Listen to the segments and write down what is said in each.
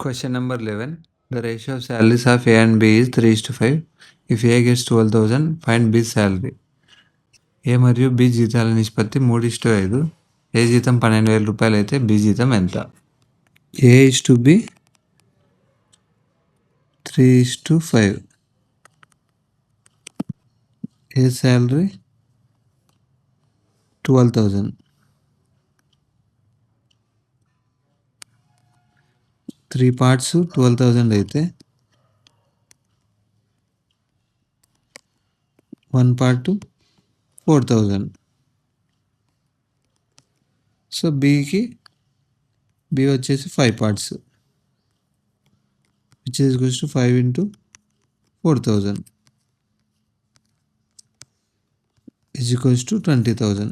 Question number 11. The ratio of salaries of A and B is 3:5. If A gets 12,000, find B's salary. ఏ మరియు B జీతాల నిష్పత్తి 3:5. ఏ జీతం 12,000 రూపాయలు అయితే బి జీతం ఎంత? A:B 3:5. ఏ శాలరీ 12,000. 3 parts 12,000 అయితే 1 part 4,000. సో బి వచ్చేసి 5 parts, which is equals to 5 into 4,000 is equals to 20,000.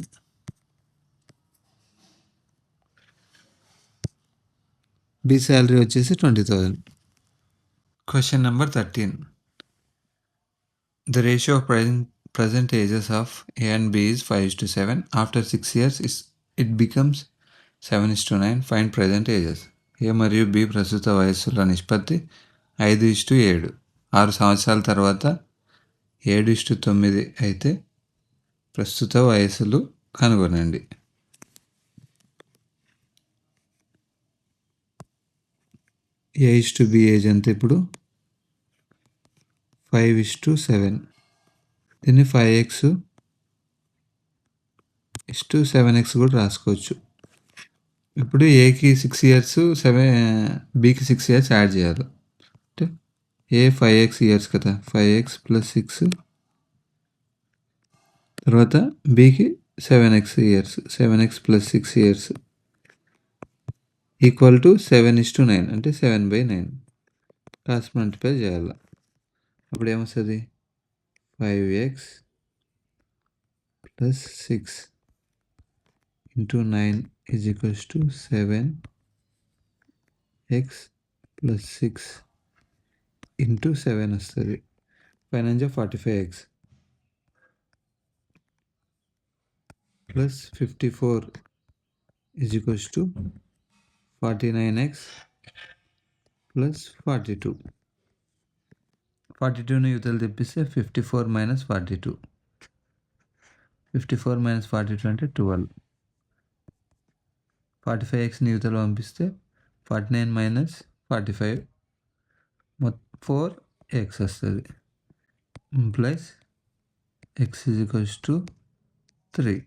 B salary వచ్చేసి 20,000. Question number 13. The ratio of present ages of A and B is 5:7. After 6 years, it becomes 7:9. Find present ages. A మరియు B ప్రస్తుత వయస్సుల నిష్పత్తి 5:7. 6 సంవత్సరాల తర్వాత 7:9 అయితే ప్రస్తుత వయస్సులు కనుగొనండి. A:B age ఎంత ఇప్పుడు? 5:7. దీన్ని 5x:7x కూడా రాసుకోవచ్చు. ఇప్పుడు ఏకి 6 years, బీకి 6 years యాడ్ చేయాలి. అంటే ఏ 5x years కదా, 5x + 6. తర్వాత బీకి 7x years, 7x + 6 years equal to 7:9. అంటే 7/9 క్రాస్ మల్టిప్లై చేయాలి. అప్పుడు ఏమొస్తుంది? 5x + 6 × 9 is equals to 7x + 6 × 7 వస్తుంది. 5 45x plus 54 is equals to 49x plus 42. 42ని యువతలు తెప్పిస్తే 54 - 42. 54 - 42 అంటే 12. 45xని యువతలు పంపిస్తే 49 - 45 4x వస్తుంది. Implies x is equals to 3.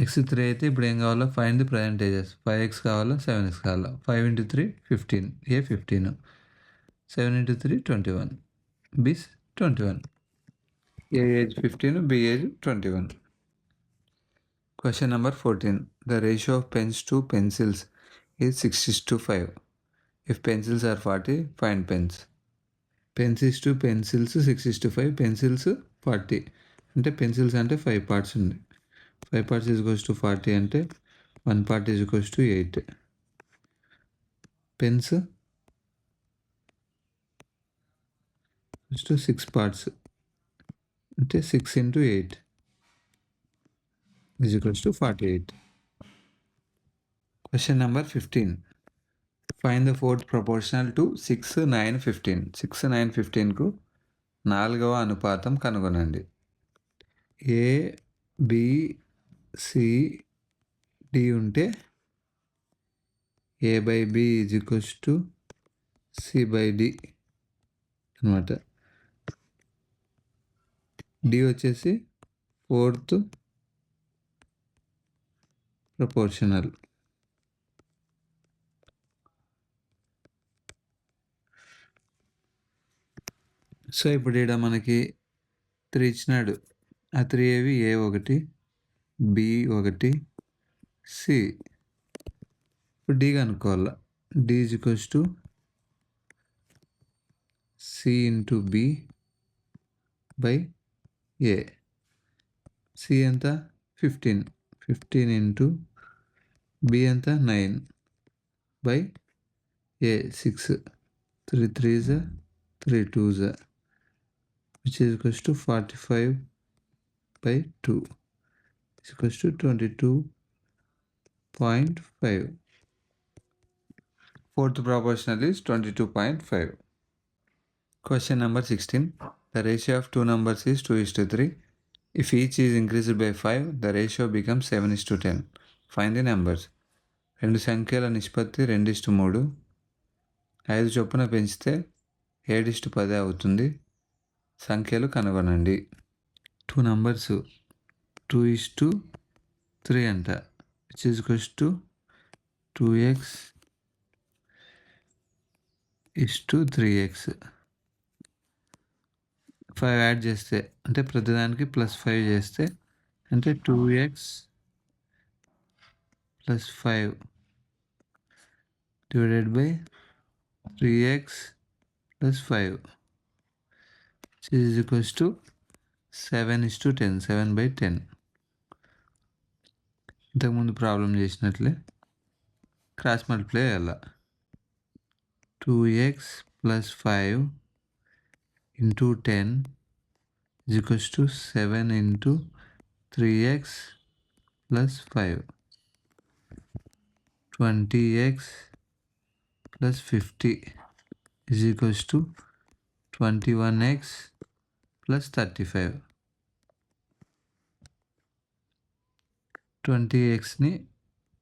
x 3 అయితే ఇప్పుడు ఏం కావాలో? Find the present ages. 5x కావాలా, 7x కావాలా? 5 × 3 15. A 15. 7 × 3 21. B 21. A age 15, B age 21. Question number 14. The ratio of pens to pencils is 6:5. If pencils are 40, find pens. Pens is to pencils 6:5, pencils 40. అంటే pencils అంటే 5 parts ఉంది. 5 parts is equals to 40 అంటే 1 part is equals to 8. Pens is to 6 parts అంటే 6 × 8 is equals to 48. Question number 15. Find the fourth proportional to 6, 9, 15. 6, 9, 15కు 4వ అనుపాతం కనుగొనండి. A, B, C, D ఉంటే A/B is equals to C/D అనమాట. D వచ్చేసి 4th proportional. So ఇప్పుడు ఇక్కడ మనకి 3 ఇచ్చినాడు. ఆ 3 ఏవి? A1, B1, C. ఇప్పుడు D కనుక్కోవాలి. D is equals to C × B/A. C ఎంత? 15. 15 × B ఎంత? 9/A 6. 3 3s 3 2s which is equals to 45/2 is equals to 22.5. Fourth proportional is 22.5. Question number 16. The ratio of two numbers is 2:3. If each is increased by 5, the ratio becomes 7:10. Find the numbers. రెండు సంఖ్యల నిష్పత్తి 2:3. 5 చొప్పున పెంచితే 7:10 అవుతుంది. సంఖ్యలు కనుగొనండి. Two numbers 2:3 అంట, which is equals to 2x = 3x. 5 add చేస్తే అంటే ప్రతిదానికి +5 చేస్తే అంటే 2x + 5 divided by 3x + 5 is equals to 7:10. 7/10. ఇంతకుముందు ప్రాబ్లం చేసినట్లే క్రాస్ మల్టిప్లై చేయాలి. 2x + 5 × 10 is equals to 7 × 3x + 5. 20x + 50 is equals to 21x + 35. 20xని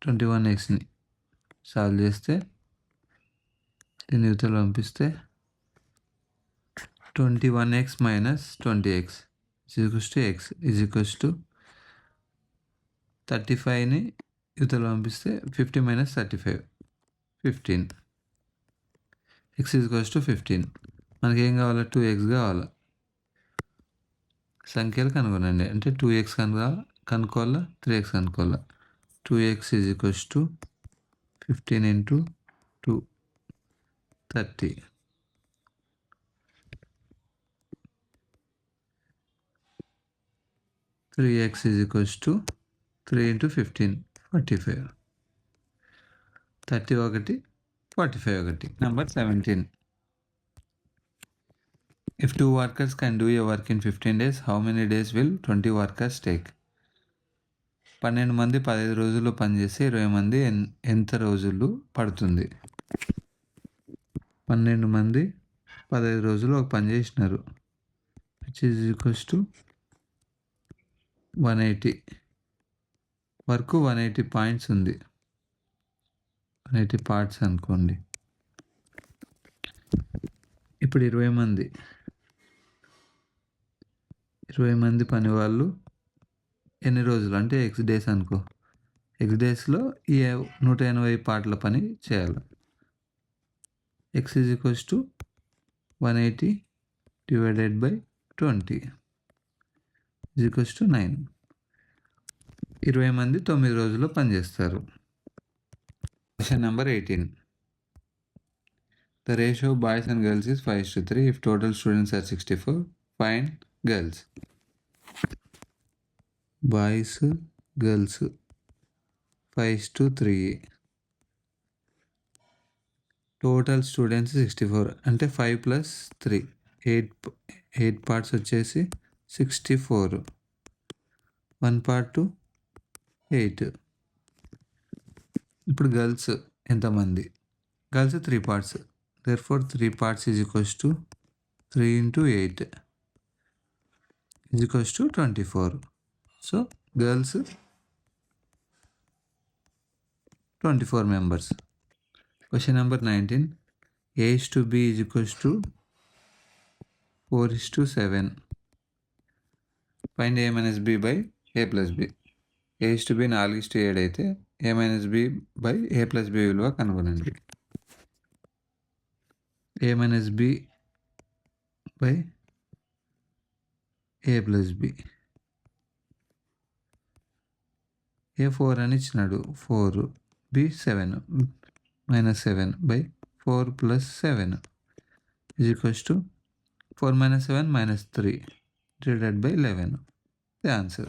21xని సాల్వ్ చేస్తే దీన్ని యువతలు పంపిస్తే 21x - 20x x is equals to 35ని యువతలు పంపిస్తే 50 - 35 15. x is equals to 15. మనకి ఏం కావాలా? 2x కావాలా. సంఖ్యలు కనుగొనండి. అంటే 2x కనుక్కోవాలా, 3x కనుక్కోవాలా. 2x is equals to 15 × 2 30. 3x is equals to 3 × 15 45. 30 ఒకటి, 45 ఒకటి. Number 17. If 2 workers can do a work in 15 days, how many days will 20 workers take? 12 మంది 15 రోజుల్లో పనిచేస్తే 20 మంది ఎంత రోజులు పడుతుంది? 12 మంది 15 రోజులు ఒక పని చేసినారు, which is equals to 180. Work 180 points ఉంది, 180 పార్ట్స్ అనుకోండి. ఇప్పుడు 20 మంది పని వాళ్ళు ఎన్ని రోజులు అంటే x డేస్ అనుకో. x డేస్లో ఈ 180 పార్ట్ల పని చేయాలి. x is equals to 180 divided by 20 is equals to 9. 20 మంది 9 రోజుల్లో పనిచేస్తారు. Question number 18. The ratio of boys and girls is 5:3. If total students are 64, find girls. Boys, girls 5:3. Total students 64 అంటే 5 + 3 8 parts వచ్చేసి 64. 1 part 8. ఇప్పుడు గర్ల్స్ ఎంతమంది? Girls 3 parts. Therefore 3 parts is equals to 3 × 8 is equals to 24. So girls 24 members. Question number 19. A:/B is equals to 4:7. Find A - B by A + B. A:/B 4:7 అయితే A - B by A + B విలువ కనుగొనండి. A - B by A + B. A 4 అని ఇచ్చినాడు, 4. B 7 -7 by 4 + 7 is equals to 4 - 7 - 3 divided by 11. The answer.